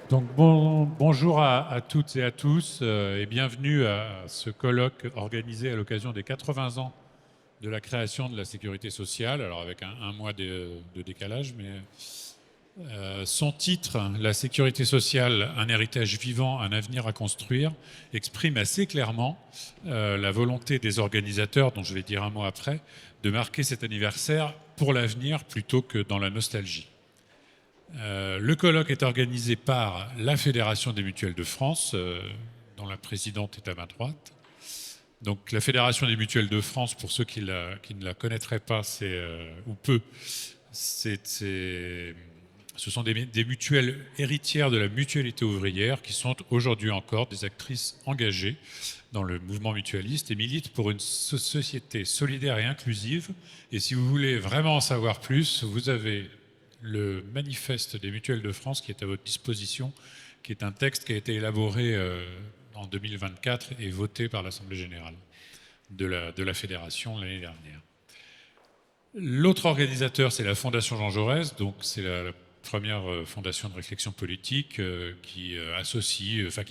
Donc bonjour à toutes et à tous et bienvenue à ce colloque organisé à l'occasion des 80 ans de la création de la sécurité sociale, alors avec un mois de décalage, mais son titre, La sécurité sociale, un héritage vivant, un avenir à construire, exprime assez clairement la volonté des organisateurs, dont je vais dire un mot après, de marquer cet anniversaire pour l'avenir plutôt que dans la nostalgie. Le colloque est organisé par la Fédération des mutuelles de France, dont la présidente est à ma droite. Donc la Fédération des mutuelles de France, pour ceux qui ne la connaîtraient pas, ou peu, ce sont des mutuelles héritières de la mutualité ouvrière qui sont aujourd'hui encore des actrices engagées dans le mouvement mutualiste et militent pour une société solidaire et inclusive. Et si vous voulez vraiment en savoir plus, vous avez le manifeste des mutuelles de France qui est à votre disposition, qui est un texte qui a été élaboré en 2024 et voté par l'Assemblée générale de la Fédération l'année dernière. L'autre organisateur, c'est la Fondation Jean Jaurès, donc c'est la première fondation de réflexion politique qui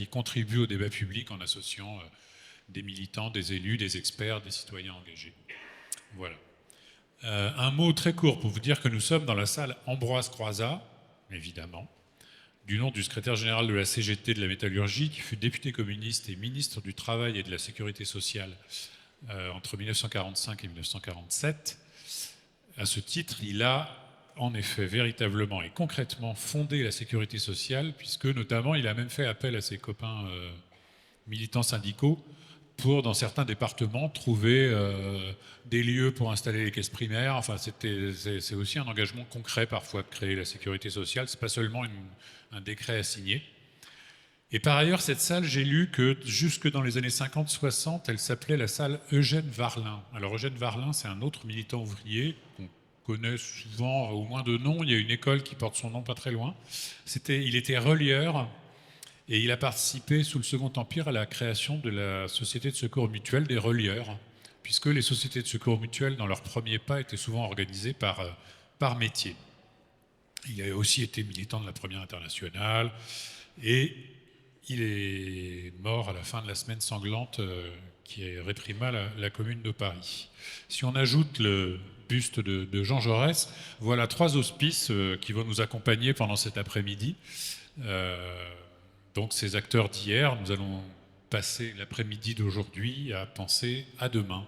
contribue au débat public en associant des militants, des élus, des experts, des citoyens engagés. Voilà. Un mot très court pour vous dire que nous sommes dans la salle Ambroise Croizat, évidemment, du nom du secrétaire général de la CGT de la métallurgie, qui fut député communiste et ministre du Travail et de la Sécurité sociale entre 1945 et 1947. À ce titre, il a en effet véritablement et concrètement fondé la sécurité sociale, puisque notamment il a même fait appel à ses copains militants syndicaux pour, dans certains départements, trouver des lieux pour installer les caisses primaires. Enfin, c'est aussi un engagement concret parfois de créer la sécurité sociale. C'est pas seulement un décret à signer. Et par ailleurs, cette salle, j'ai lu que jusque dans les années 50-60, elle s'appelait la salle Eugène Varlin. Alors Eugène Varlin, c'est un autre militant ouvrier qu'on connaît souvent, au moins de nom. Il y a une école qui porte son nom pas très loin. Il était relieur. Et il a participé sous le Second Empire à la création de la Société de secours mutuel des relieurs, puisque les sociétés de secours mutuels, dans leurs premiers pas, étaient souvent organisées par métier. Il a aussi été militant de la Première Internationale, et il est mort à la fin de la semaine sanglante qui réprima la Commune de Paris. Si on ajoute le buste de Jean Jaurès, voilà 3 hospices qui vont nous accompagner pendant cet après-midi. Donc ces acteurs d'hier, nous allons passer l'après-midi d'aujourd'hui à penser à demain.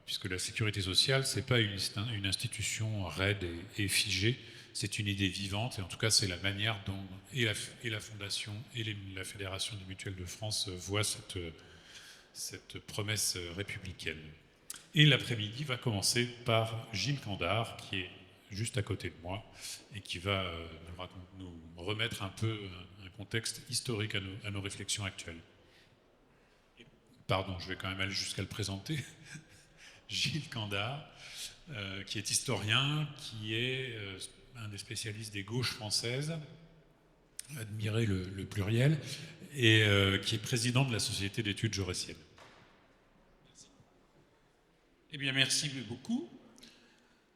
Puisque la sécurité sociale, ce n'est pas une institution raide et figée, c'est une idée vivante, et en tout cas c'est la manière dont et la Fondation et la Fédération des mutuelles de France voient cette promesse républicaine. Et l'après-midi va commencer par Gilles Candard, qui est juste à côté de moi, et qui va nous remettre un peu un contexte historique à nos réflexions actuelles. Pardon, je vais quand même aller jusqu'à le présenter. Gilles Candard, qui est historien, qui est un des spécialistes des gauches françaises, admirez le pluriel, et qui est président de la Société d'études jaurétiennes. Eh bien, merci beaucoup.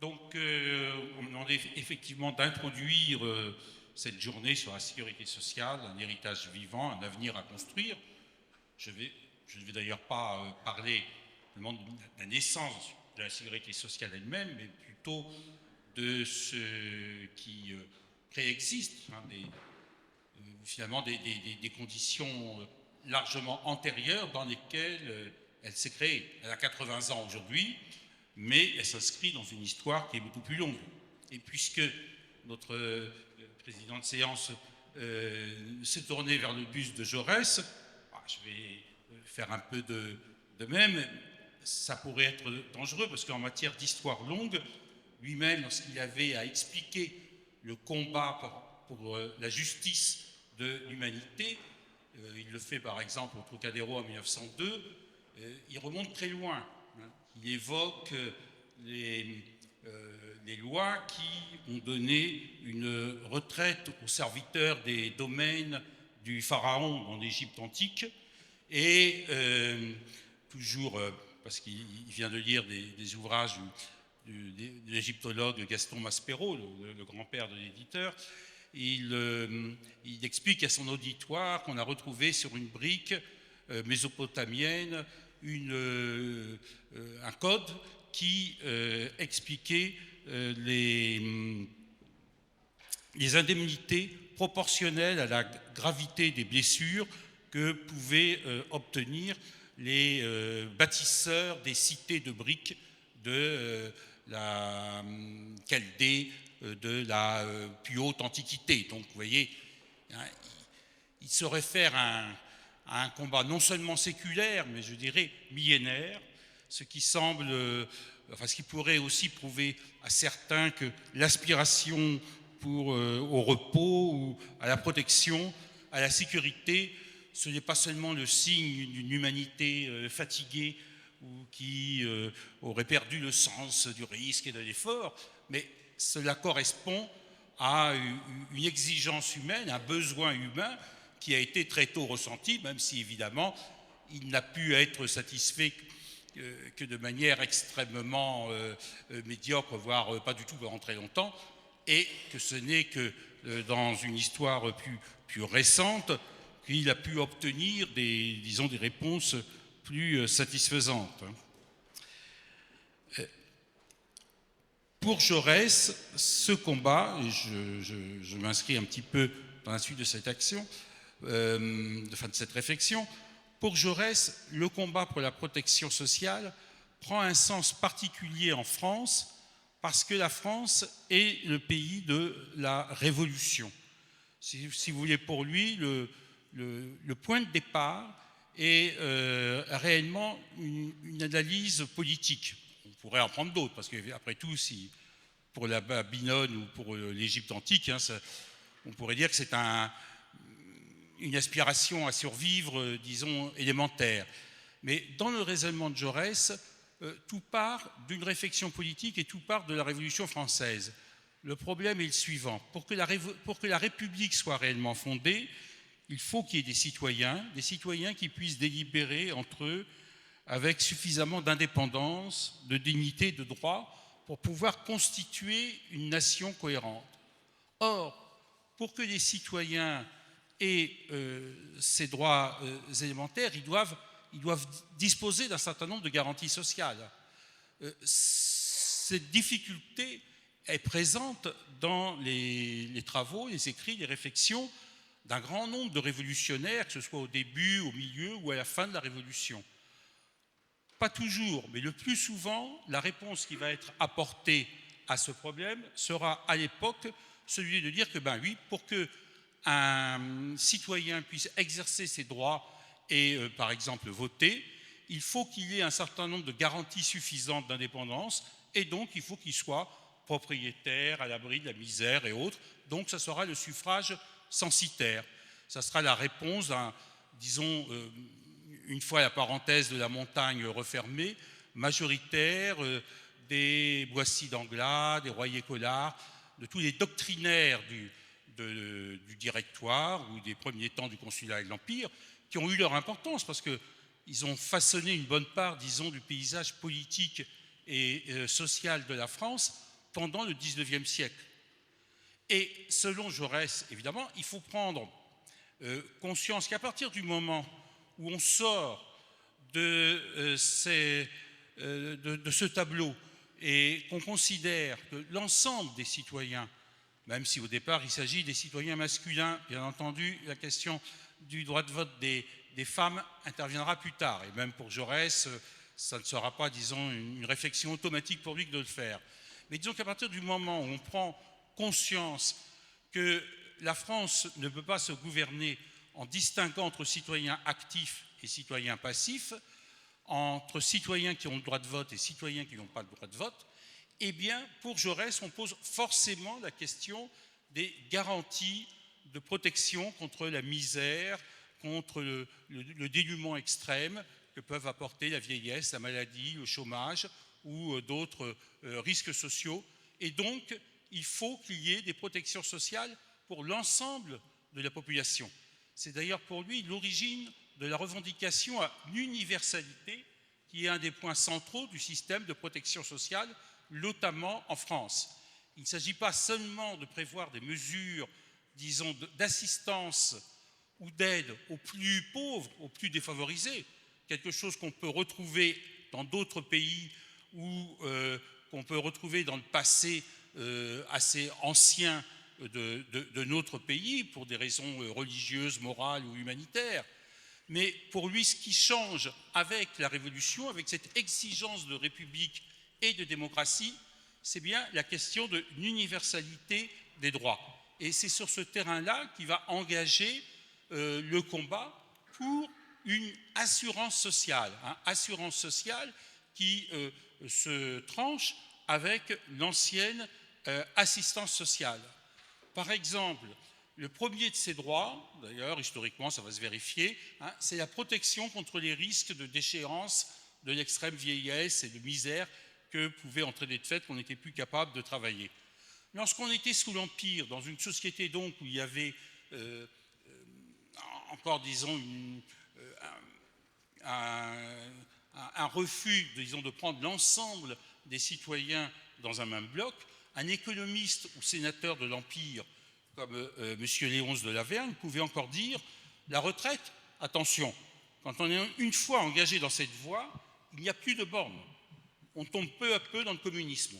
Donc, on me demandait effectivement d'introduire cette journée sur la sécurité sociale, un héritage vivant, un avenir à construire. Je ne vais d'ailleurs pas parler de la naissance de la sécurité sociale elle-même, mais plutôt de ce qui préexiste, finalement des conditions largement antérieures dans lesquelles elle s'est créée. Elle a 80 ans aujourd'hui, mais elle s'inscrit dans une histoire qui est beaucoup plus longue. Et puisque notre président de séance s'est tourné vers le buste de Jaurès, je vais faire un peu de même. Ça pourrait être dangereux parce qu'en matière d'histoire longue, lui-même, lorsqu'il avait à expliquer le combat pour la justice de l'humanité, il le fait par exemple au Trocadéro en 1902, il remonte très loin. Il évoque les lois qui ont donné une retraite aux serviteurs des domaines du pharaon en Égypte antique, et toujours parce qu'il vient de lire des ouvrages de l'égyptologue Gaston Maspero, le grand-père de l'éditeur, il explique à son auditoire qu'on a retrouvé sur une brique mésopotamienne un code qui expliquait les indemnités proportionnelles à la gravité des blessures que pouvaient obtenir les bâtisseurs des cités de briques de la Chaldée de la plus haute antiquité. Donc vous voyez, hein, il se réfère à un combat non seulement séculaire, mais je dirais millénaire, ce qui semble, ce qui pourrait aussi prouver à certains que l'aspiration au repos ou à la protection, à la sécurité, ce n'est pas seulement le signe d'une humanité fatiguée ou qui aurait perdu le sens du risque et de l'effort, mais cela correspond à une exigence humaine, un besoin humain qui a été très tôt ressenti, même si évidemment il n'a pu être satisfait que de manière extrêmement médiocre, voire pas du tout pendant très longtemps, et que ce n'est que dans une histoire plus récente qu'il a pu obtenir des réponses plus satisfaisantes. Pour Jaurès, ce combat, et je m'inscris un petit peu dans la suite de cette action, de cette réflexion, pour Jaurès, le combat pour la protection sociale prend un sens particulier en France parce que la France est le pays de la Révolution. Si vous voulez, pour lui, le point de départ est réellement une analyse politique. On pourrait en prendre d'autres, parce qu'après tout, si pour la Babylone ou pour l'Égypte antique, on pourrait dire que c'est une aspiration à survivre, disons, élémentaire. Mais dans le raisonnement de Jaurès, tout part d'une réflexion politique et tout part de la Révolution française. Le problème est le suivant. Pour que la République soit réellement fondée, il faut qu'il y ait des citoyens qui puissent délibérer entre eux avec suffisamment d'indépendance, de dignité et de droit pour pouvoir constituer une nation cohérente. Or, pour que les citoyens aient ces droits élémentaires, ils doivent disposer d'un certain nombre de garanties sociales. Cette difficulté est présente dans les travaux, les écrits, les réflexions d'un grand nombre de révolutionnaires, que ce soit au début, au milieu ou à la fin de la Révolution. Pas toujours, mais le plus souvent, la réponse qui va être apportée à ce problème sera à l'époque celui de dire que, ben oui, pour qu'un citoyen puisse exercer ses droits et, par exemple, voter, il faut qu'il y ait un certain nombre de garanties suffisantes d'indépendance et donc il faut qu'il soit propriétaire, à l'abri de la misère et autres. Donc ça sera le suffrage censitaire. Ça sera la réponse disons, une fois la parenthèse de la montagne refermée, majoritaire des Boissy d'Anglas, des Royer-Collard, de tous les doctrinaires du directoire ou des premiers temps du consulat et de l'Empire, qui ont eu leur importance parce qu'ils ont façonné une bonne part, disons, du paysage politique et social de la France pendant le XIXe siècle. Et selon Jaurès, évidemment, il faut prendre conscience qu'à partir du moment où on sort de ce tableau et qu'on considère que l'ensemble des citoyens, même si au départ il s'agit des citoyens masculins, bien entendu, la question du droit de vote des femmes interviendra plus tard. Et même pour Jaurès, ça ne sera pas, disons, une réflexion automatique pour lui que de le faire. Mais disons qu'à partir du moment où on prend conscience que la France ne peut pas se gouverner en distinguant entre citoyens actifs et citoyens passifs, entre citoyens qui ont le droit de vote et citoyens qui n'ont pas le droit de vote, eh bien, pour Jaurès, on pose forcément la question des garanties de protection contre la misère, contre le dénuement extrême que peuvent apporter la vieillesse, la maladie, le chômage ou d'autres risques sociaux. Et donc, il faut qu'il y ait des protections sociales pour l'ensemble de la population. C'est d'ailleurs pour lui l'origine de la revendication à l'universalité, qui est un des points centraux du système de protection sociale, notamment en France. Il ne s'agit pas seulement de prévoir des mesures disons, d'assistance ou d'aide aux plus pauvres, aux plus défavorisés, quelque chose qu'on peut retrouver dans d'autres pays ou qu'on peut retrouver dans le passé assez ancien de notre pays pour des raisons religieuses, morales ou humanitaires. Mais pour lui, ce qui change avec la Révolution, avec cette exigence de république et de démocratie, c'est bien la question de l'universalité des droits. Et c'est sur ce terrain-là qu'il va engager le combat pour une assurance sociale qui se tranche avec l'ancienne assistance sociale. Par exemple, le premier de ces droits, d'ailleurs historiquement ça va se vérifier, c'est la protection contre les risques de déchéance, de l'extrême vieillesse et de misère que pouvait entraîner de fait qu'on n'était plus capable de travailler. Lorsqu'on était sous l'Empire, dans une société donc où il y avait encore, disons, un refus, disons, de prendre l'ensemble des citoyens dans un même bloc, un économiste ou sénateur de l'Empire comme M. Léonce de Lavergne pouvait encore dire « La retraite, attention, quand on est une fois engagé dans cette voie, il n'y a plus de borne. On tombe peu à peu dans le communisme. »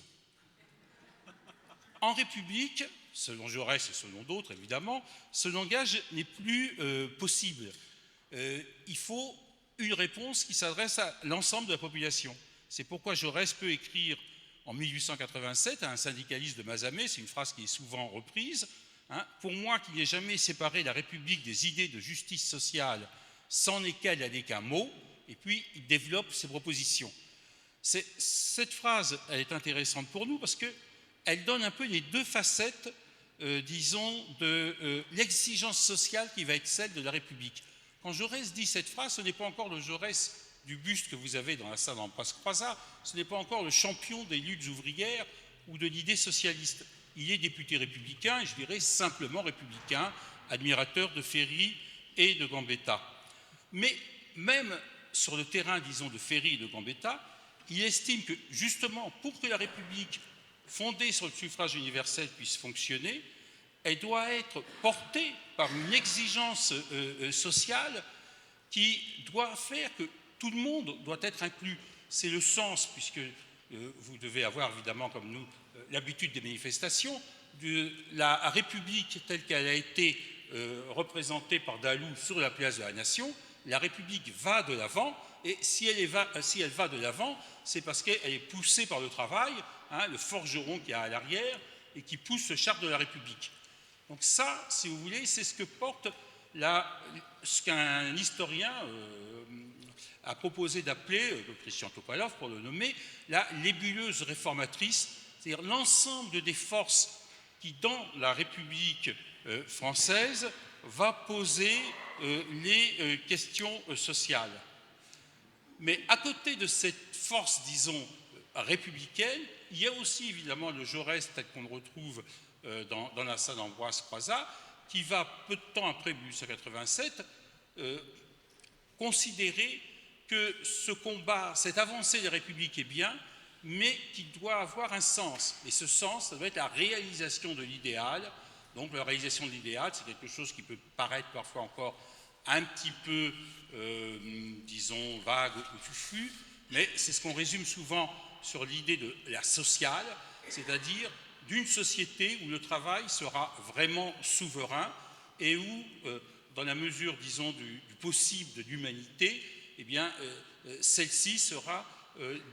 En République, selon Jaurès et selon d'autres évidemment, ce langage n'est plus possible. Il faut une réponse qui s'adresse à l'ensemble de la population. C'est pourquoi Jaurès peut écrire en 1887 à un syndicaliste de Mazamet, c'est une phrase qui est souvent reprise, pour moi qui n'ai jamais séparé la République des idées de justice sociale, sans lesquelles elle n'est qu'un mot, et puis il développe ses propositions. Cette phrase, elle est intéressante pour nous parce qu'elle donne un peu les deux facettes, disons, de l'exigence sociale qui va être celle de la République. Quand Jaurès dit cette phrase, ce n'est pas encore le Jaurès du buste que vous avez dans la salle d'Ambroise Croizat, ce n'est pas encore le champion des luttes ouvrières ou de l'idée socialiste. Il est député républicain, et je dirais simplement républicain, admirateur de Ferry et de Gambetta. Mais même sur le terrain, disons, de Ferry et de Gambetta, il estime que justement, pour que la République fondée sur le suffrage universel puisse fonctionner, elle doit être portée par une exigence sociale qui doit faire que tout le monde doit être inclus. C'est le sens, puisque vous devez avoir évidemment comme nous l'habitude des manifestations, de la République telle qu'elle a été représentée par Dalou sur la place de la Nation. La République va de l'avant, et si elle va de l'avant, c'est parce qu'elle est poussée par le travail, le forgeron qui est à l'arrière, et qui pousse ce char de la République. Donc ça, si vous voulez, c'est ce que porte ce qu'un historien a proposé d'appeler, Christian Topalov pour le nommer, la nébuleuse réformatrice, c'est-à-dire l'ensemble des forces qui, dans la République française, va poser les questions sociales. Mais à côté de cette force, disons, républicaine, il y a aussi évidemment le Jaurès tel qu'on le retrouve dans la salle d'Ambroise Croizat, qui va, peu de temps après 1887, considérer que ce combat, cette avancée des républiques est bien, mais qu'il doit avoir un sens. Et ce sens, ça doit être la réalisation de l'idéal. Donc la réalisation de l'idéal, c'est quelque chose qui peut paraître parfois encore un petit peu, disons, vague ou fufu, mais c'est ce qu'on résume souvent sur l'idée de la sociale, c'est-à-dire d'une société où le travail sera vraiment souverain et où, dans la mesure, disons, du possible de l'humanité, eh bien, celle-ci sera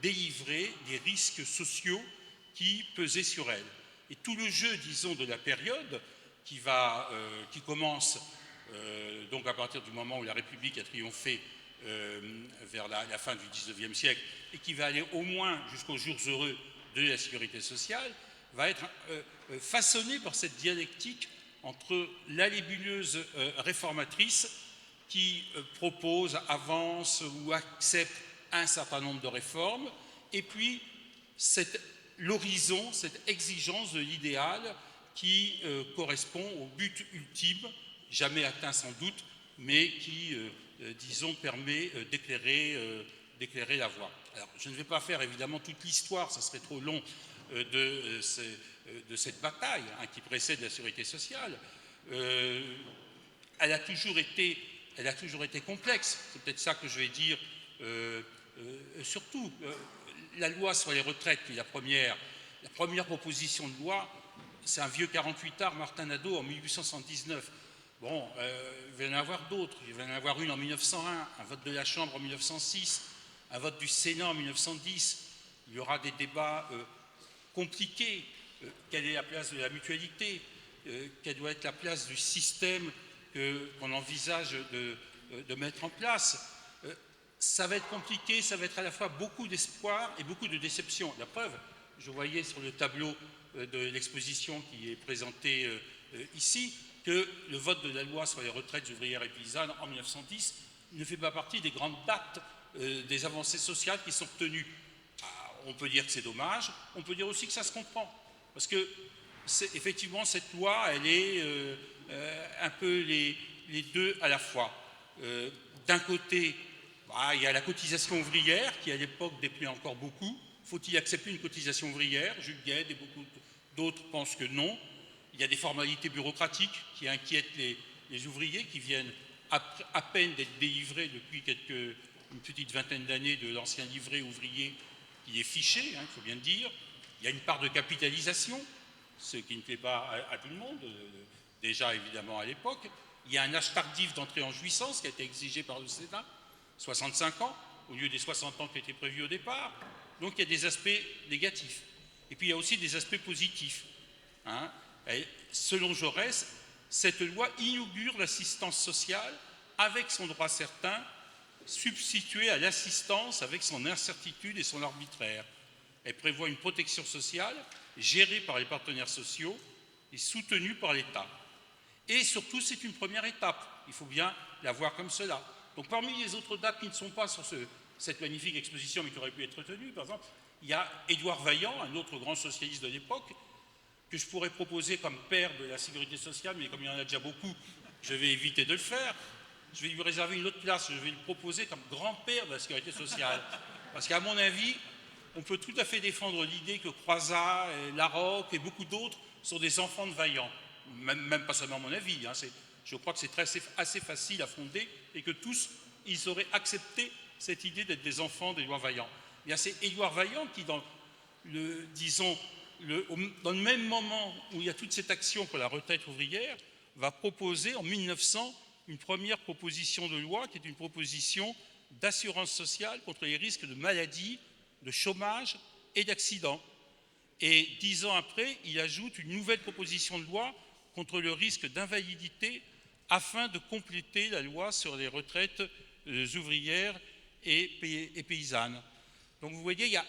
délivrée des risques sociaux qui pesaient sur elle. Et tout le jeu, disons, de la période qui commence donc à partir du moment où la République a triomphé vers la fin du XIXe siècle et qui va aller au moins jusqu'aux jours heureux de la sécurité sociale, va être façonné par cette dialectique entre la nébuleuse réformatrice qui propose, avance ou accepte un certain nombre de réformes, et puis l'horizon, cette exigence de l'idéal qui correspond au but ultime, jamais atteint sans doute, mais qui, disons, permet d'éclairer la voie. Alors, je ne vais pas faire évidemment toute l'histoire, ça serait trop long, de cette bataille qui précède la sécurité sociale, elle a toujours été complexe. C'est peut-être ça que je vais dire. Surtout, la loi sur les retraites, qui est la première proposition de loi, c'est un vieux 48art, Martin Nadeau, en 1879. Bon, il va y en avoir d'autres. Il va y en avoir une en 1901, un vote de la Chambre en 1906, un vote du Sénat en 1910. Il y aura des débats compliqués. Quelle est la place de la mutualité? Quelle doit être la place du système qu'on envisage de mettre en place? Ça va être compliqué, ça va être à la fois beaucoup d'espoir et beaucoup de déception. La preuve, je voyais sur le tableau de l'exposition qui est présentée ici, que le vote de la loi sur les retraites ouvrières et paysannes en 1910 ne fait pas partie des grandes dates des avancées sociales qui sont obtenues. On peut dire que c'est dommage, on peut dire aussi que ça se comprend. Parce que, effectivement, cette loi, elle est un peu les deux à la fois. D'un côté, il y a la cotisation ouvrière qui, à l'époque, déplaît encore beaucoup. Faut-il accepter une cotisation ouvrière? Jules Guesde et beaucoup d'autres pensent que non. Il y a des formalités bureaucratiques qui inquiètent les ouvriers qui viennent à peine d'être délivrés depuis une petite vingtaine d'années de l'ancien livret ouvrier qui est fiché, il faut bien le dire. Il y a une part de capitalisation, ce qui ne plaît pas à tout le monde, déjà évidemment à l'époque. Il y a un âge tardif d'entrée en jouissance qui a été exigé par le Sénat, 65 ans, au lieu des 60 ans qui étaient prévus au départ. Donc il y a des aspects négatifs. Et puis il y a aussi des aspects positifs. Selon Jaurès, cette loi inaugure l'assistance sociale avec son droit certain, substitué à l'assistance avec son incertitude et son arbitraire. Elle prévoit une protection sociale gérée par les partenaires sociaux et soutenue par l'État. Et surtout, c'est une première étape. Il faut bien la voir comme cela. Donc, parmi les autres dates qui ne sont pas sur cette magnifique exposition, mais qui auraient pu être retenues, par exemple, il y a Édouard Vaillant, un autre grand socialiste de l'époque, que je pourrais proposer comme père de la sécurité sociale, mais comme il y en a déjà beaucoup, je vais éviter de le faire. Je vais lui réserver une autre place, je vais le proposer comme grand-père de la sécurité sociale. Parce qu'à mon avis, on peut tout à fait défendre l'idée que Croizat, Larocque et beaucoup d'autres sont des enfants de Vaillant. Même pas seulement à mon avis, je crois que c'est assez facile à fonder et que tous, ils auraient accepté cette idée d'être des enfants d'Édouard Vaillant. C'est Édouard Vaillant qui, dans le même moment où il y a toute cette action pour la retraite ouvrière, va proposer en 1900 une première proposition de loi qui est une proposition d'assurance sociale contre les risques de maladie, de chômage et d'accident. Et 10 ans après, il ajoute une nouvelle proposition de loi contre le risque d'invalidité afin de compléter la loi sur les retraites ouvrières et paysannes. Donc vous voyez, il y a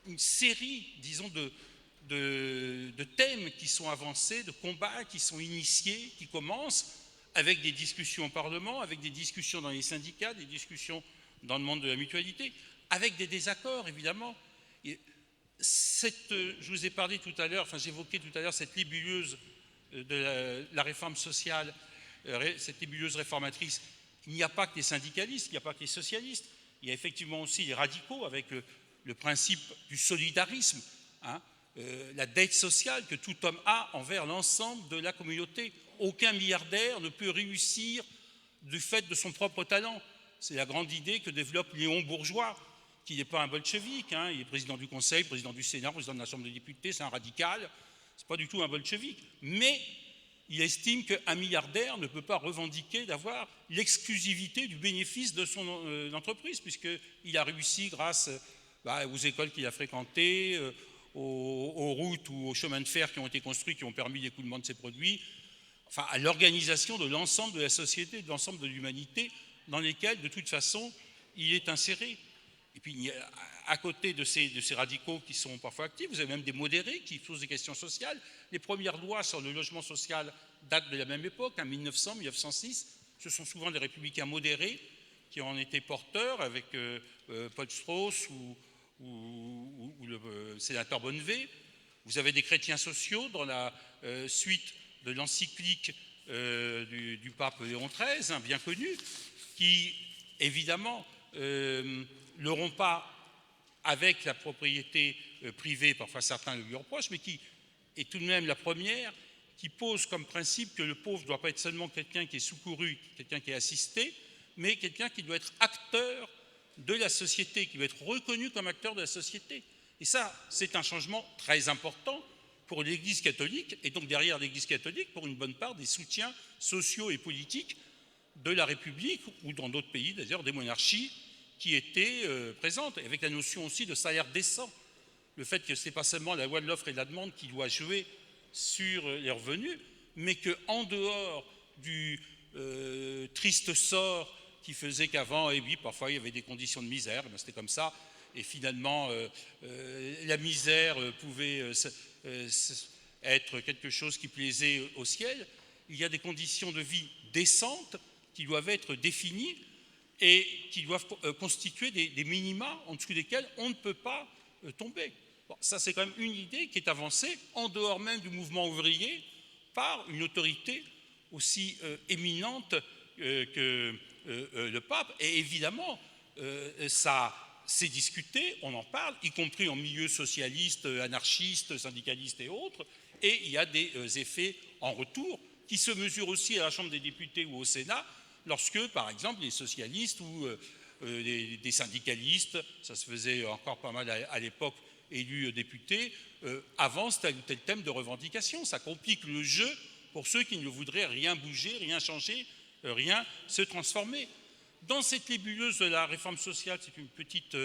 une série, disons, de thèmes qui sont avancés, de combats qui sont initiés, qui commencent avec des discussions au Parlement, avec des discussions dans les syndicats, des discussions dans le monde de la mutualité, avec des désaccords, évidemment. Je vous ai parlé tout à l'heure, j'évoquais tout à l'heure cette nébuleuse de la réforme sociale, cette nébuleuse réformatrice. Il n'y a pas que les syndicalistes, il n'y a pas que les socialistes, il y a effectivement aussi les radicaux avec le principe du solidarisme, la dette sociale que tout homme a envers l'ensemble de la communauté. Aucun milliardaire ne peut réussir du fait de son propre talent. C'est la grande idée que développe Léon Bourgeois, qui n'est pas un bolchevique, il est président du Conseil, président du Sénat, président de la Chambre des députés, c'est un radical, c'est pas du tout un bolchevique, mais il estime qu'un milliardaire ne peut pas revendiquer d'avoir l'exclusivité du bénéfice de son entreprise, puisqu'il a réussi grâce aux écoles qu'il a fréquentées, aux routes ou aux chemins de fer qui ont été construits, qui ont permis l'écoulement de ses produits, à l'organisation de l'ensemble de la société, de l'ensemble de l'humanité, dans lesquelles, de toute façon, il est inséré. Et puis, à côté de ces radicaux qui sont parfois actifs, vous avez même des modérés qui posent des questions sociales. Les premières lois sur le logement social datent de la même époque, 1900, 1906. Ce sont souvent des républicains modérés qui en étaient porteurs, avec Paul Strauss ou le sénateur Bonnevet. Vous avez des chrétiens sociaux dans la suite de l'encyclique du pape Léon XIII, bien connu, qui, évidemment, ne rompent pas avec la propriété privée, parfois certains le lui reprochent, mais qui est tout de même la première qui pose comme principe que le pauvre ne doit pas être seulement quelqu'un qui est secouru, quelqu'un qui est assisté, mais quelqu'un qui doit être acteur de la société, qui doit être reconnu comme acteur de la société. Et ça, c'est un changement très important pour l'Église catholique, et donc derrière l'Église catholique, pour une bonne part des soutiens sociaux et politiques de la République, ou dans d'autres pays d'ailleurs, des monarchies qui étaient présentes, avec la notion aussi de salaire décent. Le fait que ce n'est pas seulement la loi de l'offre et de la demande qui doit jouer sur les revenus, mais qu'en dehors du triste sort qui faisait qu'avant, et oui, parfois il y avait des conditions de misère, c'était comme ça, et finalement la misère pouvait être quelque chose qui plaisait au ciel. Il y a des conditions de vie décentes qui doivent être définies et qui doivent constituer des minima en dessous desquels on ne peut pas tomber. Bon, ça, c'est quand même une idée qui est avancée en dehors même du mouvement ouvrier par une autorité aussi éminente que le pape. Et évidemment, ça s'est discuté, on en parle, y compris en milieu socialiste, anarchiste, syndicaliste et autres, et il y a des effets en retour qui se mesurent aussi à la Chambre des députés ou au Sénat, lorsque, par exemple, les socialistes ou des syndicalistes, ça se faisait encore pas mal à l'époque, élus députés, avancent tel ou tel thème de revendication. Ça complique le jeu pour ceux qui ne voudraient rien bouger, rien changer, rien se transformer. Dans cette nébuleuse de la réforme sociale, c'est une petite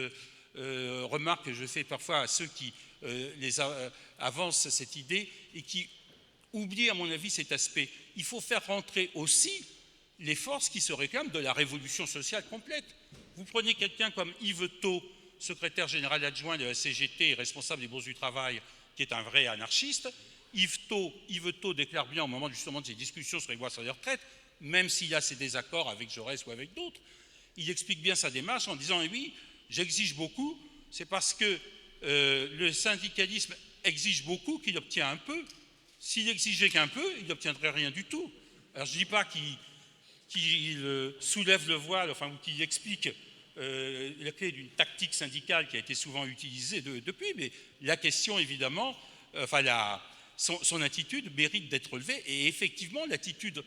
remarque que je fais parfois à ceux qui avancent cette idée et qui oublient, à mon avis, cet aspect. Il faut faire rentrer aussi les forces qui se réclament de la révolution sociale complète. Vous prenez quelqu'un comme Yves Thot, secrétaire général adjoint de la CGT et responsable des bourses du travail, qui est un vrai anarchiste. Yves Thot déclare bien au moment justement de ces discussions sur les lois sur les retraites, même s'il a ses désaccords avec Jaurès ou avec d'autres, il explique bien sa démarche en disant « oui, j'exige beaucoup, c'est parce que le syndicalisme exige beaucoup qu'il obtient un peu. S'il exigeait qu'un peu, il n'obtiendrait rien du tout. » Alors je ne dis pas qu'il soulève le voile, enfin, ou qu'il explique la clé d'une tactique syndicale qui a été souvent utilisée depuis, mais la question évidemment, son attitude mérite d'être relevée, et effectivement l'attitude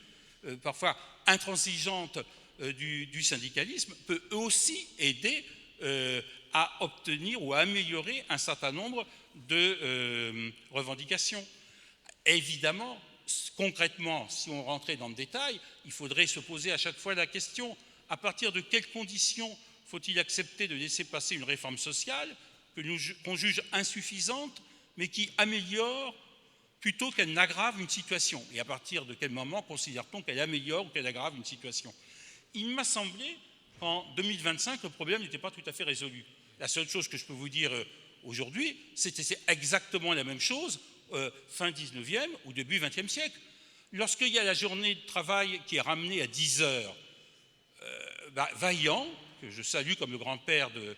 parfois intransigeante du syndicalisme peut aussi aider à obtenir ou à améliorer un certain nombre de revendications. Évidemment, concrètement, si on rentrait dans le détail, il faudrait se poser à chaque fois la question: à partir de quelles conditions faut-il accepter de laisser passer une réforme sociale qu'on juge insuffisante, mais qui améliore plutôt qu'elle n'aggrave une situation? Et à partir de quel moment considère-t-on qu'elle améliore ou qu'elle aggrave une situation? Il m'a semblé qu'en 2025, le problème n'était pas tout à fait résolu. La seule chose que je peux vous dire aujourd'hui, c'est exactement la même chose fin 19e ou début 20e siècle. Lorsqu'il y a la journée de travail qui est ramenée à 10 heures, Vaillant, que je salue comme le grand-père de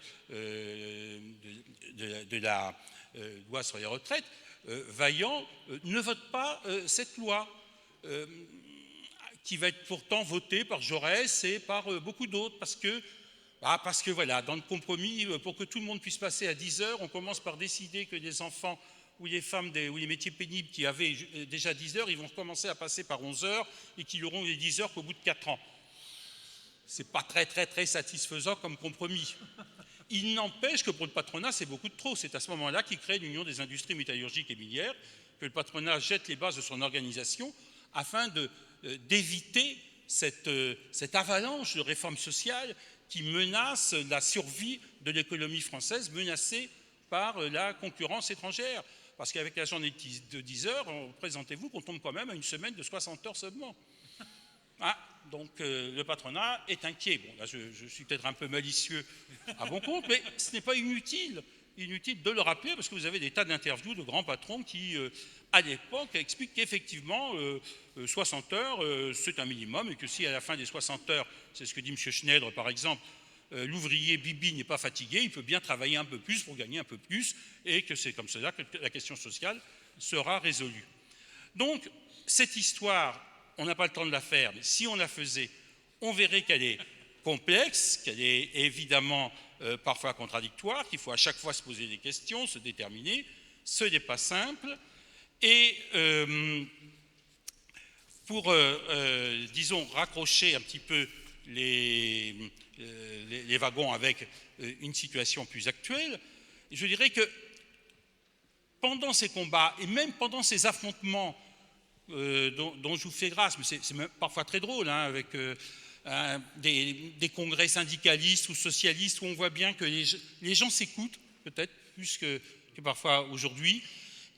la loi sur les retraites, Vaillant ne vote pas cette loi, qui va être pourtant votée par Jaurès et par beaucoup d'autres, parce que voilà, dans le compromis, pour que tout le monde puisse passer à 10 heures, on commence par décider que les enfants ou les femmes ou les métiers pénibles qui avaient déjà 10 heures, ils vont commencer à passer par 11 heures et qu'ils auront les 10 heures qu'au bout de 4 ans. Ce n'est pas très satisfaisant comme compromis. Il n'empêche que pour le patronat, c'est beaucoup de trop. C'est à ce moment-là qu'il crée l'Union des industries métallurgiques et minières, que le patronat jette les bases de son organisation afin d'éviter cette avalanche de réformes sociales qui menace la survie de l'économie française, menacée par la concurrence étrangère. Parce qu'avec la journée de 10 heures, présentez-vous qu'on tombe quand même à une semaine de 60 heures seulement. Donc le patronat est inquiet. Bon, là, je suis peut-être un peu malicieux à bon compte, mais ce n'est pas inutile de le rappeler, parce que vous avez des tas d'interviews de grands patrons qui, à l'époque, expliquent qu'effectivement, 60 heures, c'est un minimum, et que si à la fin des 60 heures, c'est ce que dit M. Schneider par exemple, l'ouvrier Bibi n'est pas fatigué, il peut bien travailler un peu plus pour gagner un peu plus, et que c'est comme cela que la question sociale sera résolue. Donc, cette histoire, on n'a pas le temps de la faire, mais si on la faisait, on verrait qu'elle est complexe, qu'elle est évidemment parfois contradictoire, qu'il faut à chaque fois se poser des questions, se déterminer. Ce n'est pas simple. Et pour, disons, raccrocher un petit peu les wagons avec une situation plus actuelle, je dirais que pendant ces combats et même pendant ces affrontements dont je vous fais grâce, mais c'est même parfois très drôle, hein, avec des congrès syndicalistes ou socialistes où on voit bien que les gens s'écoutent, peut-être plus que parfois aujourd'hui,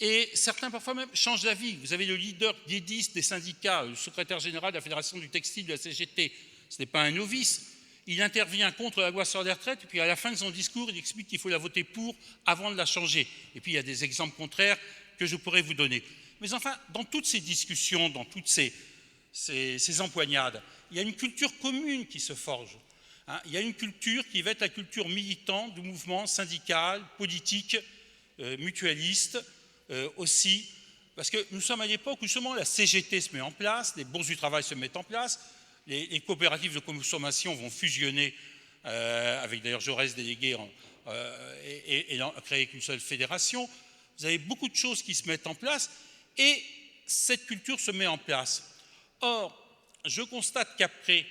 et certains parfois même changent d'avis. Vous avez le leader guédiste des syndicats, le secrétaire général de la Fédération du textile de la CGT, ce n'est pas un novice, il intervient contre la loi sur les retraites, et puis à la fin de son discours, il explique qu'il faut la voter pour avant de la changer. Et puis il y a des exemples contraires que je pourrais vous donner. Mais enfin, dans toutes ces discussions, dans toutes ces empoignades, il y a une culture commune qui se forge. Hein. Il y a une culture qui va être la culture militante du mouvement syndical, politique, mutualiste aussi, parce que nous sommes à l'époque où justement la CGT se met en place, les bourses du travail se mettent en place, les coopératives de consommation vont fusionner, avec d'ailleurs Jaurès délégué et créer qu'une seule fédération. Vous avez beaucoup de choses qui se mettent en place et cette culture se met en place. Or, je constate qu'après,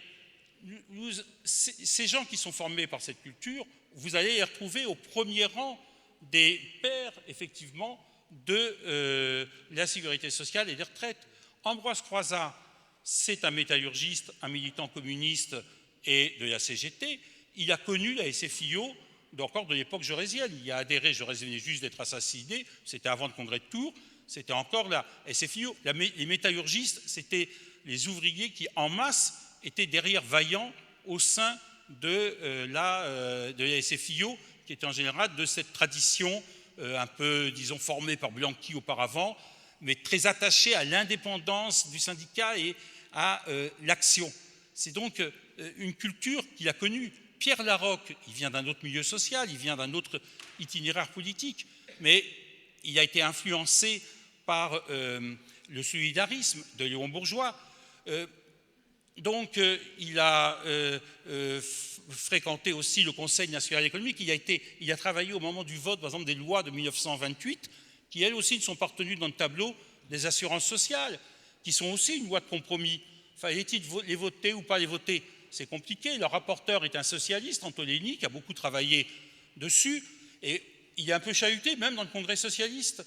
ces gens qui sont formés par cette culture, vous allez les retrouver au premier rang des pères, effectivement, de la sécurité sociale et des retraites. Ambroise Croizat, c'est un métallurgiste, un militant communiste et de la CGT. Il a connu la SFIO encore de l'époque jaurésienne. Il y a adhéré, Jaurès venait juste d'être assassiné, c'était avant le congrès de Tours, c'était encore la SFIO. Les métallurgistes, c'était les ouvriers qui, en masse, étaient derrière Vaillant au sein de la SFIO, qui était en général de cette tradition un peu, disons, formée par Blanqui auparavant, mais très attachée à l'indépendance du syndicat et à l'action. C'est donc une culture qu'il a connue. Pierre Laroque, il vient d'un autre milieu social, il vient d'un autre itinéraire politique, mais il a été influencé par le solidarisme de Léon Bourgeois. Donc, il a fréquenté aussi le Conseil national économique. Il a travaillé au moment du vote, par exemple, des lois de 1928, qui elles aussi ne sont pas retenues dans le tableau des assurances sociales, qui sont aussi une loi de compromis. Fallait-il les voter ou pas les voter? C'est compliqué. Le rapporteur est un socialiste, Antonelli, qui a beaucoup travaillé dessus, et il est un peu chahuté, même dans le Congrès socialiste.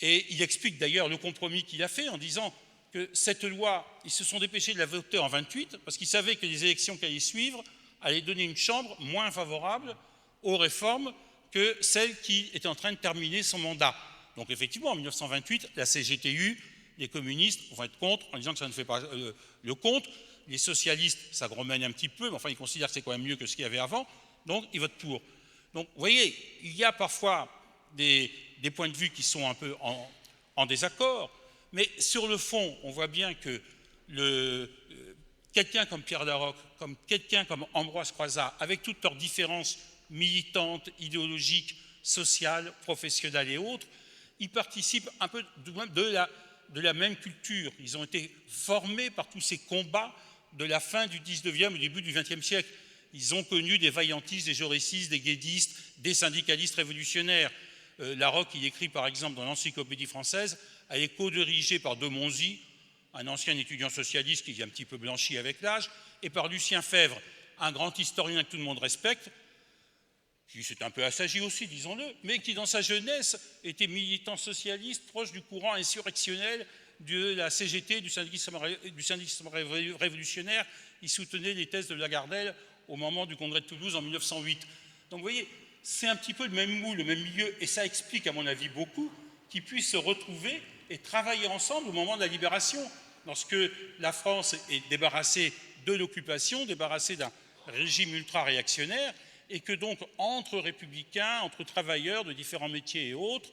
Et il explique d'ailleurs le compromis qu'il a fait en disant que cette loi, ils se sont dépêchés de la voter en 28 parce qu'ils savaient que les élections qui allaient suivre allaient donner une chambre moins favorable aux réformes que celle qui était en train de terminer son mandat. Donc effectivement, en 1928, la CGTU, les communistes vont être contre en disant que ça ne fait pas le compte. Les socialistes, ça grommène un petit peu, mais enfin ils considèrent que c'est quand même mieux que ce qu'il y avait avant, donc ils votent pour. Donc vous voyez, il y a parfois des points de vue qui sont un peu en désaccord, mais sur le fond, on voit bien que quelqu'un comme Pierre Laroque, comme quelqu'un comme Ambroise Croizat, avec toutes leurs différences militantes, idéologiques, sociales, professionnelles et autres, ils participent un peu de la même culture. Ils ont été formés par tous ces combats de la fin du 19e au début du 20e siècle. Ils ont connu des vaillantistes, des jaurécistes, des guédistes, des syndicalistes révolutionnaires. Laroque, il écrit par exemple dans l'Encyclopédie française, elle est co-dirigée par de Monzy, un ancien étudiant socialiste qui est un petit peu blanchi avec l'âge, et par Lucien Febvre, un grand historien que tout le monde respecte, qui s'est un peu assagi aussi, disons-le, mais qui dans sa jeunesse était militant socialiste, proche du courant insurrectionnel de la CGT, du syndicalisme révolutionnaire. Il soutenait les thèses de Lagardelle au moment du congrès de Toulouse en 1908. Donc vous voyez, c'est un petit peu le même moule, le même milieu, et ça explique à mon avis beaucoup qu'ils puissent se retrouver et travailler ensemble au moment de la libération, lorsque la France est débarrassée de l'occupation, débarrassée d'un régime ultra-réactionnaire, et que donc entre républicains, entre travailleurs de différents métiers et autres,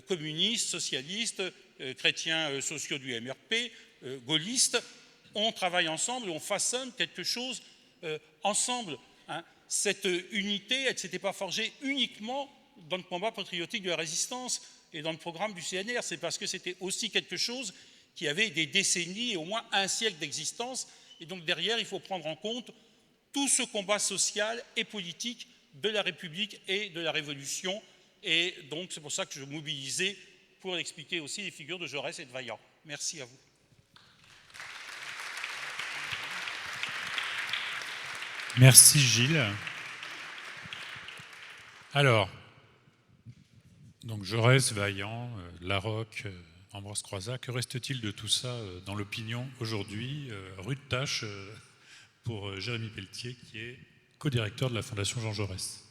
communistes, socialistes, chrétiens sociaux du MRP, gaullistes, on travaille ensemble et on façonne quelque chose ensemble. Hein. Cette unité, elle ne s'était pas forgée uniquement dans le combat patriotique de la résistance et dans le programme du CNR, c'est parce que c'était aussi quelque chose qui avait des décennies et au moins un siècle d'existence. Et donc derrière, il faut prendre en compte tout ce combat social et politique de la République et de la Révolution. Et donc c'est pour ça que je mobilisais pour expliquer aussi les figures de Jaurès et de Vaillant. Merci à vous. Merci Gilles. Alors, donc Jaurès, Vaillant, Larocque, Ambroise Croizat, que reste-t-il de tout ça dans l'opinion aujourd'hui? Rude tâche pour Jérémy Pelletier, qui est co-directeur de la Fondation Jean Jaurès.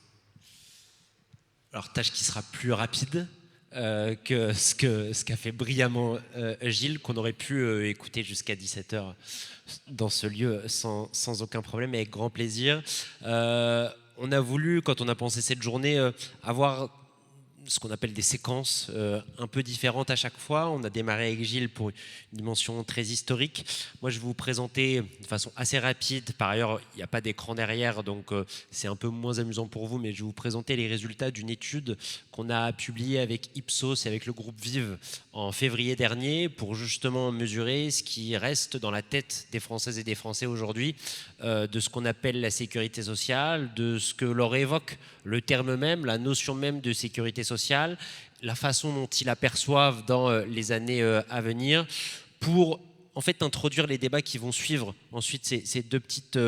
Alors, tâche qui sera plus rapide que ce qu'a fait brillamment Gilles, qu'on aurait pu écouter jusqu'à 17h dans ce lieu sans aucun problème et avec grand plaisir. On a voulu, quand on a pensé cette journée, avoir ce qu'on appelle des séquences un peu différentes à chaque fois. On a démarré avec Gilles pour une dimension très historique. Moi, je vais vous présenter de façon assez rapide. Par ailleurs, il n'y a pas d'écran derrière, donc c'est un peu moins amusant pour vous, mais je vais vous présenter les résultats d'une étude qu'on a publiée avec Ipsos et avec le groupe Vive en février dernier pour justement mesurer ce qui reste dans la tête des Françaises et des Français aujourd'hui de ce qu'on appelle la sécurité sociale, de ce que leur évoque le terme même, la notion même de sécurité sociale, la façon dont ils l'aperçoivent dans les années à venir, pour en fait introduire les débats qui vont suivre ensuite ces deux petites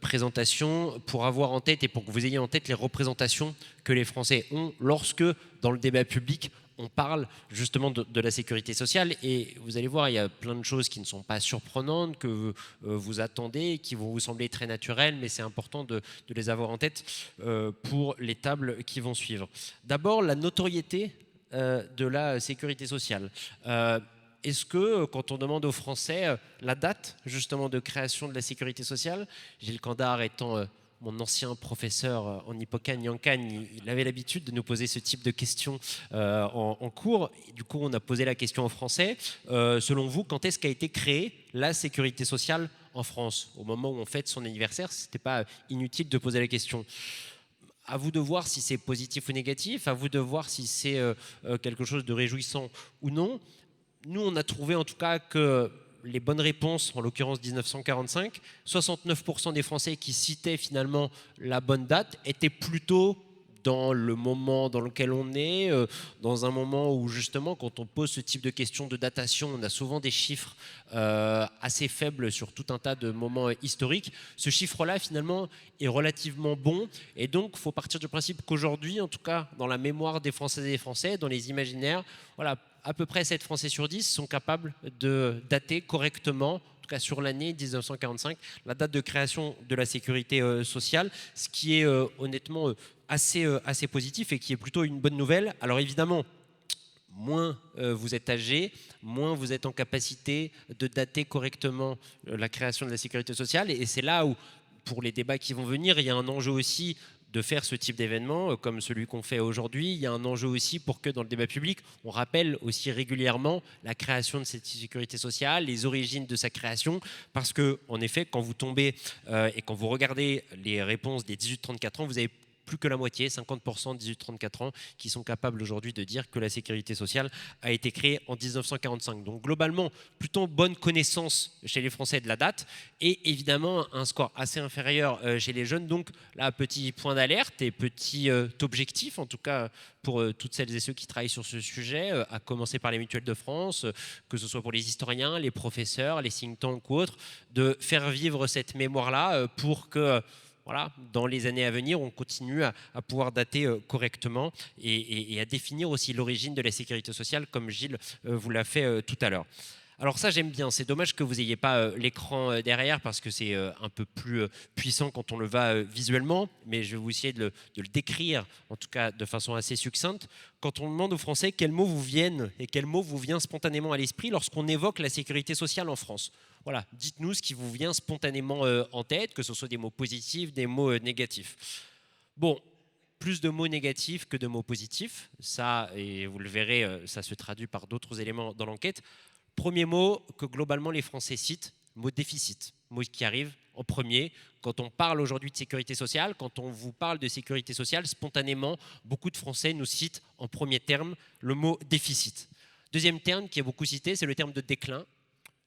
présentations, pour avoir en tête et pour que vous ayez en tête les représentations que les Français ont lorsque, dans le débat public, on parle justement de la sécurité sociale. Et vous allez voir, il y a plein de choses qui ne sont pas surprenantes, que vous attendez, qui vont vous sembler très naturelles, mais c'est important de les avoir en tête pour les tables qui vont suivre. D'abord, la notoriété de la sécurité sociale. Est-ce que, quand on demande aux Français la date justement de création de la sécurité sociale, Gilles Candard étant mon ancien professeur en Hippocagne, Yancagne, il avait l'habitude de nous poser ce type de questions en cours. Et du coup, on a posé la question aux Français. Selon vous, quand est-ce qu'a été créée la sécurité sociale en France? Au moment où on fête son anniversaire, ce n'était pas inutile de poser la question. À vous de voir si c'est positif ou négatif, à vous de voir si c'est quelque chose de réjouissant ou non. Nous, on a trouvé en tout cas que les bonnes réponses, en l'occurrence 1945, 69% des Français qui citaient finalement la bonne date étaient plutôt dans le moment dans lequel on est, dans un moment où justement quand on pose ce type de questions de datation, on a souvent des chiffres assez faibles sur tout un tas de moments historiques. Ce chiffre-là finalement est relativement bon et donc il faut partir du principe qu'aujourd'hui, en tout cas dans la mémoire des Françaises et des Français, dans les imaginaires, voilà, à peu près 7 Français sur 10 sont capables de dater correctement, en tout cas sur l'année 1945, la date de création de la sécurité sociale, ce qui est honnêtement assez positif et qui est plutôt une bonne nouvelle. Alors évidemment, moins vous êtes âgé, moins vous êtes en capacité de dater correctement la création de la sécurité sociale. Et c'est là où, pour les débats qui vont venir, il y a un enjeu aussi de faire ce type d'événement comme celui qu'on fait aujourd'hui. Il y a un enjeu aussi pour que dans le débat public, on rappelle aussi régulièrement la création de cette sécurité sociale, les origines de sa création, parce que en effet, quand vous tombez et quand vous regardez les réponses des 18-34 ans, vous avez plus que la moitié, 50% de 18-34 ans, qui sont capables aujourd'hui de dire que la sécurité sociale a été créée en 1945. Donc globalement, plutôt bonne connaissance chez les Français de la date et évidemment un score assez inférieur chez les jeunes. Donc là, petit point d'alerte et petit objectif, en tout cas pour toutes celles et ceux qui travaillent sur ce sujet, à commencer par les mutuelles de France, que ce soit pour les historiens, les professeurs, les think tanks ou autres, de faire vivre cette mémoire-là pour que voilà, dans les années à venir, on continue à pouvoir dater correctement et à définir aussi l'origine de la sécurité sociale, comme Gilles vous l'a fait tout à l'heure. Alors ça, j'aime bien. C'est dommage que vous n'ayez pas l'écran derrière parce que c'est un peu plus puissant quand on le voit visuellement, mais je vais vous essayer de le décrire, en tout cas de façon assez succincte. Quand on demande aux Français quels mots vous viennent et quels mots vous viennent spontanément à l'esprit lorsqu'on évoque la sécurité sociale en France. Voilà, dites-nous ce qui vous vient spontanément en tête, que ce soit des mots positifs, des mots négatifs. Bon, plus de mots négatifs que de mots positifs, ça, et vous le verrez, ça se traduit par d'autres éléments dans l'enquête. Premier mot que globalement les Français citent, mot déficit, mot qui arrive en premier. Quand on parle aujourd'hui de sécurité sociale, quand on vous parle de sécurité sociale, spontanément, beaucoup de Français nous citent en premier terme le mot déficit. Deuxième terme qui est beaucoup cité, c'est le terme de déclin.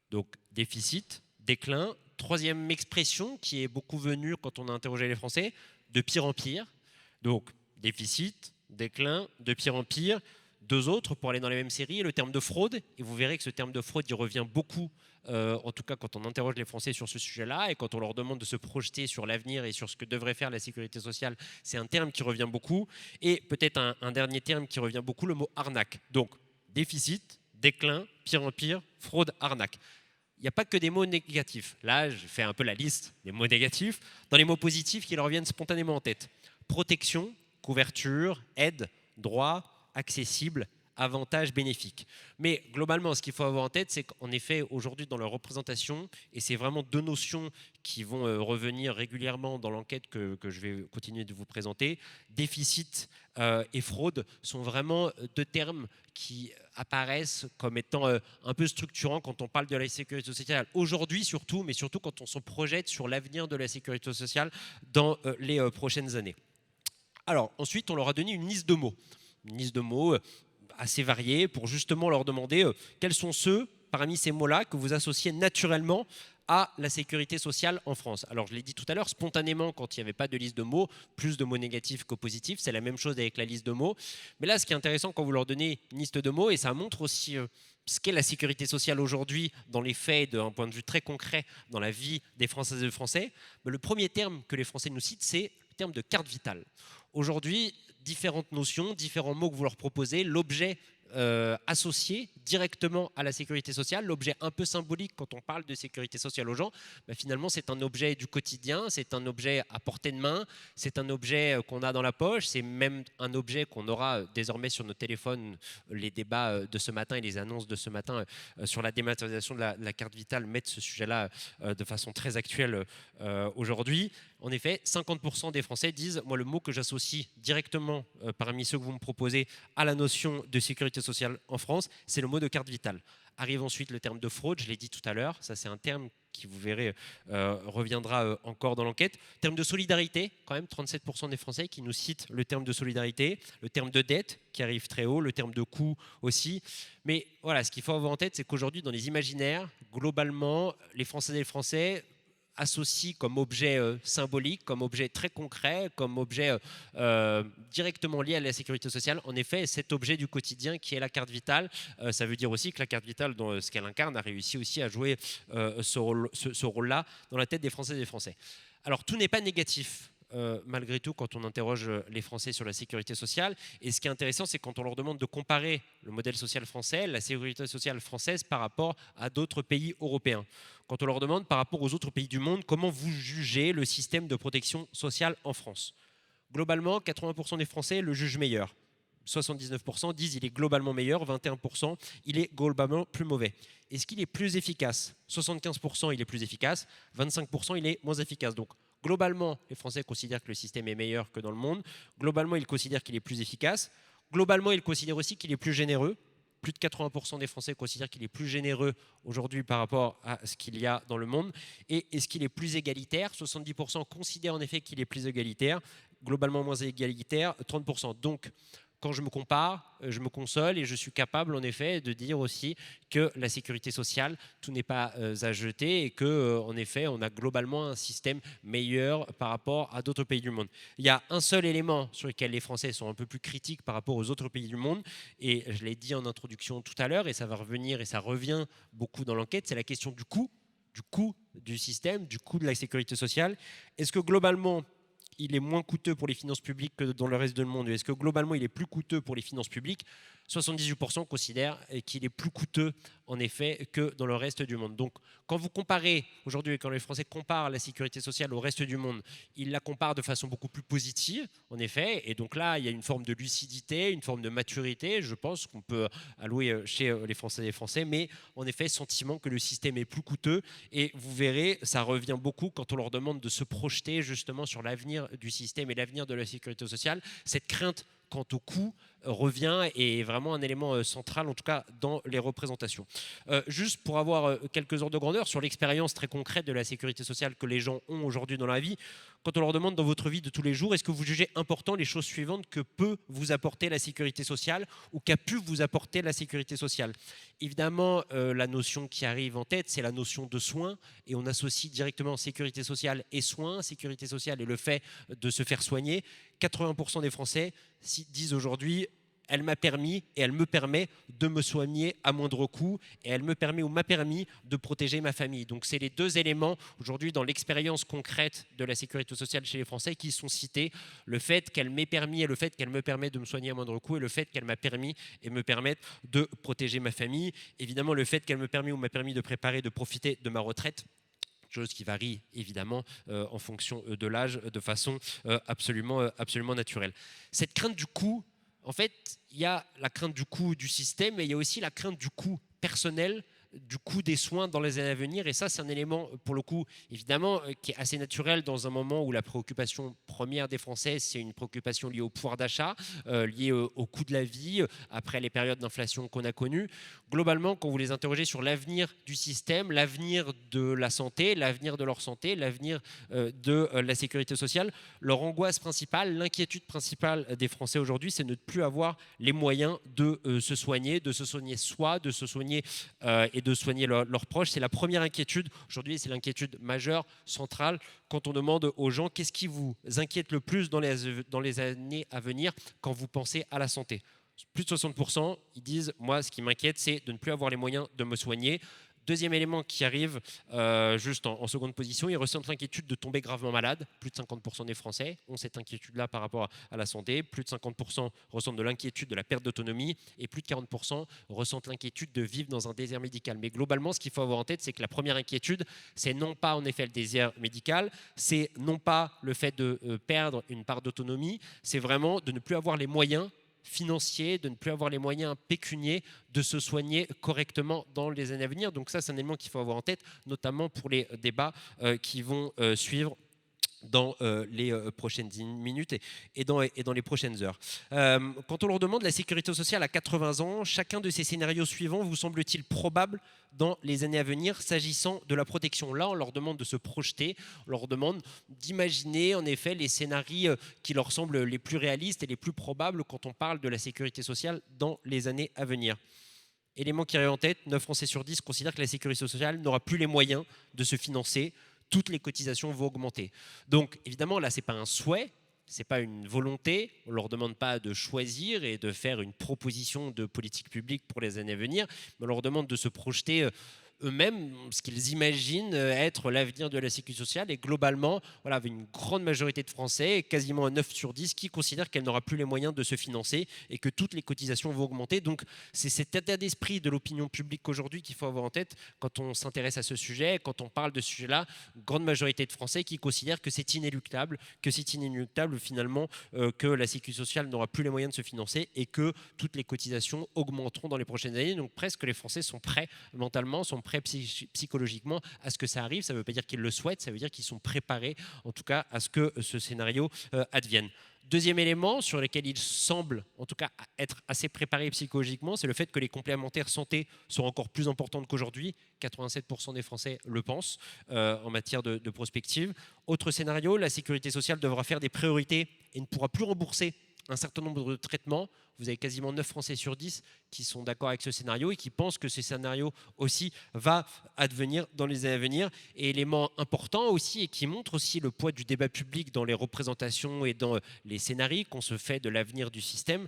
Donc déficit, déclin. Troisième expression qui est beaucoup venue quand on a interrogé les Français, de pire en pire. Donc déficit, déclin, de pire en pire. deux autres pour aller dans les mêmes séries, le terme de fraude, et vous verrez que ce terme de fraude, il revient beaucoup, en tout cas quand on interroge les Français sur ce sujet-là, et quand on leur demande de se projeter sur l'avenir et sur ce que devrait faire la sécurité sociale, c'est un terme qui revient beaucoup, et peut-être un dernier terme qui revient beaucoup, le mot arnaque. Donc, déficit, déclin, pire en pire, fraude, arnaque. Il n'y a pas que des mots négatifs. Là, je fais un peu la liste des mots négatifs. Dans les mots positifs, qui leur viennent spontanément en tête. Protection, couverture, aide, droit, accessible, avantages bénéfiques. Mais globalement, ce qu'il faut avoir en tête, c'est qu'en effet, aujourd'hui, dans leur représentation, et c'est vraiment deux notions qui vont revenir régulièrement dans l'enquête que je vais continuer de vous présenter, déficit et fraude sont vraiment deux termes qui apparaissent comme étant un peu structurants quand on parle de la sécurité sociale aujourd'hui surtout, mais surtout quand on se projette sur l'avenir de la sécurité sociale dans les prochaines années. Alors ensuite, on leur a donné une liste de mots assez variés pour justement leur demander quels sont ceux parmi ces mots-là que vous associez naturellement à la sécurité sociale en France. Alors je l'ai dit tout à l'heure, spontanément, quand il n'y avait pas de liste de mots, plus de mots négatifs que positifs, c'est la même chose avec la liste de mots. Mais là, ce qui est intéressant quand vous leur donnez une liste de mots, et ça montre aussi ce qu'est la sécurité sociale aujourd'hui dans les faits, d'un point de vue très concret dans la vie des Françaises et des Français, le premier terme que les Français nous citent, c'est le terme de carte vitale. Aujourd'hui, différentes notions, différents mots que vous leur proposez, l'objet associé directement à la sécurité sociale, l'objet un peu symbolique quand on parle de sécurité sociale aux gens, finalement c'est un objet du quotidien, c'est un objet à portée de main, c'est un objet qu'on a dans la poche, c'est même un objet qu'on aura désormais sur nos téléphones. Les débats de ce matin et les annonces de ce matin sur la dématérialisation de la carte vitale mettent ce sujet-là de façon très actuelle aujourd'hui. En effet, 50% des Français disent « moi le mot que j'associe directement parmi ceux que vous me proposez à la notion de sécurité sociale en France, c'est le mot de carte vitale ». Arrive ensuite le terme de fraude, je l'ai dit tout à l'heure, ça c'est un terme qui, vous verrez, reviendra encore dans l'enquête. Terme de solidarité, quand même 37% des Français qui nous citent le terme de solidarité, le terme de dette qui arrive très haut, le terme de coût aussi. Mais voilà, ce qu'il faut avoir en tête, c'est qu'aujourd'hui dans les imaginaires, globalement, les Françaises et les Français associe comme objet symbolique, comme objet très concret, comme objet directement lié à la sécurité sociale, en effet, cet objet du quotidien qui est la carte vitale. Ça veut dire aussi que la carte vitale, dans ce qu'elle incarne, a réussi aussi à jouer ce rôle-là dans la tête des Françaises et des Français. Alors, tout n'est pas négatif. Malgré tout, quand on interroge les Français sur la sécurité sociale. Et ce qui est intéressant, c'est quand on leur demande de comparer le modèle social français, la sécurité sociale française par rapport à d'autres pays européens. Quand on leur demande par rapport aux autres pays du monde, comment vous jugez le système de protection sociale en France. Globalement, 80% des Français le jugent meilleur. 79% disent qu'il est globalement meilleur, 21% il est globalement plus mauvais. Est-ce qu'il est plus efficace? 75% il est plus efficace, 25% il est moins efficace. Donc globalement, les Français considèrent que le système est meilleur que dans le monde. Globalement, ils considèrent qu'il est plus efficace. Globalement, ils considèrent aussi qu'il est plus généreux. Plus de 80% des Français considèrent qu'il est plus généreux aujourd'hui par rapport à ce qu'il y a dans le monde. Et est-ce qu'il est plus égalitaire? 70% considèrent en effet qu'il est plus égalitaire. Globalement moins égalitaire, 30%. Donc, quand je me compare, je me console et je suis capable en effet de dire aussi que la sécurité sociale, tout n'est pas à jeter et que en effet, on a globalement un système meilleur par rapport à d'autres pays du monde. Il y a un seul élément sur lequel les Français sont un peu plus critiques par rapport aux autres pays du monde, et je l'ai dit en introduction tout à l'heure, et ça va revenir et ça revient beaucoup dans l'enquête, c'est la question du coût du système, du coût de la sécurité sociale. Est-ce que globalement, il est moins coûteux pour les finances publiques que dans le reste du monde? Est-ce que globalement, il est plus coûteux pour les finances publiques? 78% considèrent qu'il est plus coûteux, en effet, que dans le reste du monde. Donc, quand vous comparez, aujourd'hui, quand les Français comparent la sécurité sociale au reste du monde, ils la comparent de façon beaucoup plus positive, en effet. Et donc là, il y a une forme de lucidité, une forme de maturité, je pense, qu'on peut allouer chez les Français et les Français. Mais, en effet, sentiment que le système est plus coûteux. Et vous verrez, ça revient beaucoup quand on leur demande de se projeter, justement, sur l'avenir du système et l'avenir de la sécurité sociale. Cette crainte quant au coût revient et est vraiment un élément central, en tout cas dans les représentations. Juste pour avoir quelques ordres de grandeur sur l'expérience très concrète de la sécurité sociale que les gens ont aujourd'hui dans la vie, quand on leur demande dans votre vie de tous les jours, est-ce que vous jugez important les choses suivantes que peut vous apporter la sécurité sociale ou qu'a pu vous apporter la sécurité sociale? Évidemment, la notion qui arrive en tête, c'est la notion de soins, et on associe directement sécurité sociale et soins, sécurité sociale et le fait de se faire soigner. 80% des Français disent aujourd'hui elle m'a permis et elle me permet de me soigner à moindre coût et elle me permet ou m'a permis de protéger ma famille. Donc c'est les deux éléments aujourd'hui dans l'expérience concrète de la sécurité sociale chez les Français qui sont cités, le fait qu'elle m'ait permis et le fait qu'elle me permet de me soigner à moindre coût et le fait qu'elle m'a permis et me permette de protéger ma famille. Évidemment, le fait qu'elle me permet ou m'a permis de préparer, de profiter de ma retraite, chose qui varie évidemment en fonction de l'âge de façon absolument naturelle. Cette crainte du coût, en fait, il y a la crainte du coût du système, mais il y a aussi la crainte du coût personnel, du coût des soins dans les années à venir. Et ça, c'est un élément, pour le coup, évidemment, qui est assez naturel dans un moment où la préoccupation première des Français, c'est une préoccupation liée au pouvoir d'achat, liée au coût de la vie, après les périodes d'inflation qu'on a connues. Globalement, quand vous les interrogez sur l'avenir du système, l'avenir de la santé, l'avenir de leur santé, l'avenir de la sécurité sociale, leur angoisse principale, l'inquiétude principale des Français aujourd'hui, c'est de ne plus avoir les moyens de se soigner soi, de se soigner et de soigner leurs proches. C'est la première inquiétude. Aujourd'hui, c'est l'inquiétude majeure, centrale, quand on demande aux gens qu'est-ce qui vous inquiète le plus dans les années à venir quand vous pensez à la santé. Plus de 60%, ils disent, moi, ce qui m'inquiète, c'est de ne plus avoir les moyens de me soigner. Deuxième élément qui arrive juste en seconde position, ils ressentent l'inquiétude de tomber gravement malade. Plus de 50% des Français ont cette inquiétude-là par rapport à la santé. Plus de 50% ressentent de l'inquiétude de la perte d'autonomie et plus de 40% ressentent l'inquiétude de vivre dans un désert médical. Mais globalement, ce qu'il faut avoir en tête, c'est que la première inquiétude, c'est non pas en effet le désert médical, c'est non pas le fait de perdre une part d'autonomie, c'est vraiment de ne plus avoir les moyens financiers, de ne plus avoir les moyens pécuniaires de se soigner correctement dans les années à venir. Donc ça, c'est un élément qu'il faut avoir en tête, notamment pour les débats qui vont suivre dans les prochaines minutes et dans les prochaines heures. Quand on leur demande la sécurité sociale à 80 ans, chacun de ces scénarios suivants vous semble-t-il probable dans les années à venir s'agissant de la protection? Là, on leur demande de se projeter, on leur demande d'imaginer en effet les scénarios qui leur semblent les plus réalistes et les plus probables quand on parle de la sécurité sociale dans les années à venir. Élément qui arrive en tête, 9 Français sur 10 considèrent que la sécurité sociale n'aura plus les moyens de se financer. Toutes les cotisations vont augmenter. Donc évidemment, là, ce n'est pas un souhait, ce n'est pas une volonté. On ne leur demande pas de choisir et de faire une proposition de politique publique pour les années à venir, mais on leur demande de se projeter eux-mêmes ce qu'ils imaginent être l'avenir de la sécurité sociale. Et globalement, voilà, une grande majorité de Français, quasiment un 9 sur 10, qui considèrent qu'elle n'aura plus les moyens de se financer et que toutes les cotisations vont augmenter. Donc c'est cet état d'esprit de l'opinion publique aujourd'hui qu'il faut avoir en tête quand on s'intéresse à ce sujet, quand on parle de ce sujet-là. Une grande majorité de Français qui considèrent que c'est inéluctable finalement que la sécurité sociale n'aura plus les moyens de se financer et que toutes les cotisations augmenteront dans les prochaines années. Donc presque les Français sont prêts mentalement, sont prêts psychologiquement à ce que ça arrive. Ça ne veut pas dire qu'ils le souhaitent, ça veut dire qu'ils sont préparés en tout cas à ce que ce scénario advienne. Deuxième élément sur lequel ils semblent en tout cas être assez préparés psychologiquement, c'est le fait que les complémentaires santé sont encore plus importantes qu'aujourd'hui. 87% des Français le pensent en matière de prospective. Autre scénario, la sécurité sociale devra faire des priorités et ne pourra plus rembourser un certain nombre de traitements. Vous avez quasiment 9 Français sur 10 qui sont d'accord avec ce scénario et qui pensent que ce scénario aussi va advenir dans les années à venir. Et élément important aussi et qui montre aussi le poids du débat public dans les représentations et dans les scénarios qu'on se fait de l'avenir du système,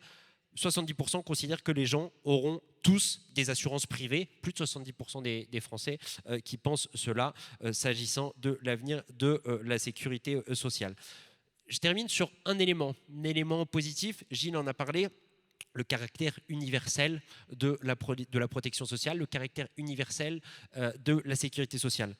70% considèrent que les gens auront tous des assurances privées, plus de 70% des Français qui pensent cela s'agissant de l'avenir de la sécurité sociale. Je termine sur un élément positif, Gilles en a parlé, le caractère universel de la protection sociale, le caractère universel de la sécurité sociale.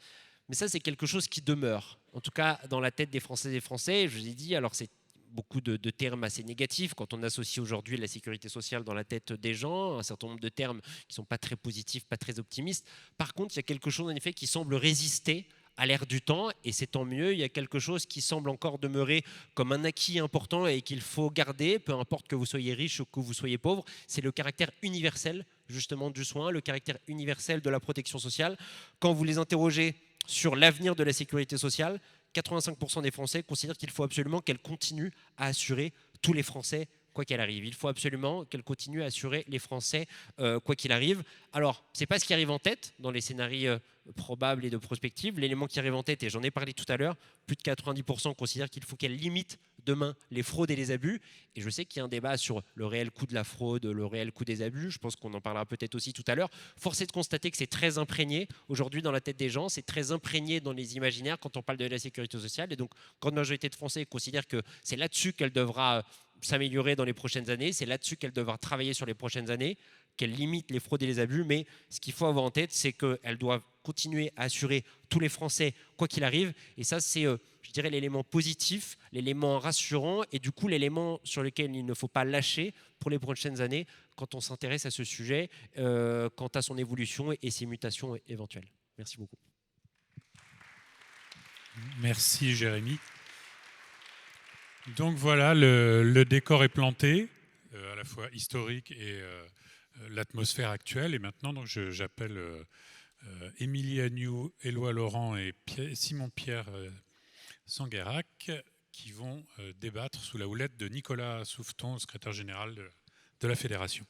Mais ça, c'est quelque chose qui demeure, en tout cas dans la tête des Françaises et des Français. Je vous ai dit, alors c'est beaucoup de termes assez négatifs quand on associe aujourd'hui la sécurité sociale dans la tête des gens, un certain nombre de termes qui ne sont pas très positifs, pas très optimistes. Par contre, il y a quelque chose en effet qui semble résister à l'ère du temps, et c'est tant mieux. Il y a quelque chose qui semble encore demeurer comme un acquis important et qu'il faut garder, peu importe que vous soyez riche ou que vous soyez pauvre, c'est le caractère universel justement du soin, le caractère universel de la protection sociale. Quand vous les interrogez sur l'avenir de la sécurité sociale, 85% des Français considèrent qu'il faut absolument qu'elle continue à assurer tous les Français quoi qu'il arrive. Il faut absolument qu'elle continue à assurer les Français quoi qu'il arrive. Alors, ce n'est pas ce qui arrive en tête dans les scénarios probables et de prospective. L'élément qui arrive en tête, et j'en ai parlé tout à l'heure, plus de 90% considèrent qu'il faut qu'elle limite demain les fraudes et les abus. Et je sais qu'il y a un débat sur le réel coût de la fraude, le réel coût des abus. Je pense qu'on en parlera peut-être aussi tout à l'heure. Force est de constater que c'est très imprégné aujourd'hui dans la tête des gens, c'est très imprégné dans les imaginaires quand on parle de la sécurité sociale. Et donc, grande majorité de Français considèrent que c'est là-dessus qu'elle devra s'améliorer dans les prochaines années, c'est là-dessus qu'elle devra travailler sur les prochaines années, qu'elle limite les fraudes et les abus. Mais ce qu'il faut avoir en tête, c'est qu'elle doit continuer à assurer tous les Français, quoi qu'il arrive. Et ça, c'est, je dirais, l'élément positif, l'élément rassurant, et du coup, l'élément sur lequel il ne faut pas lâcher pour les prochaines années quand on s'intéresse à ce sujet, quant à son évolution et ses mutations éventuelles. Merci beaucoup. Merci Jérémy. Donc voilà, le décor est planté, à la fois historique et l'atmosphère actuelle. Et maintenant, donc, j'appelle Émilie Agnew, Éloi Laurent et Simon-Pierre Sanguérac qui vont débattre sous la houlette de Nicolas Souffeton, secrétaire général de la Fédération.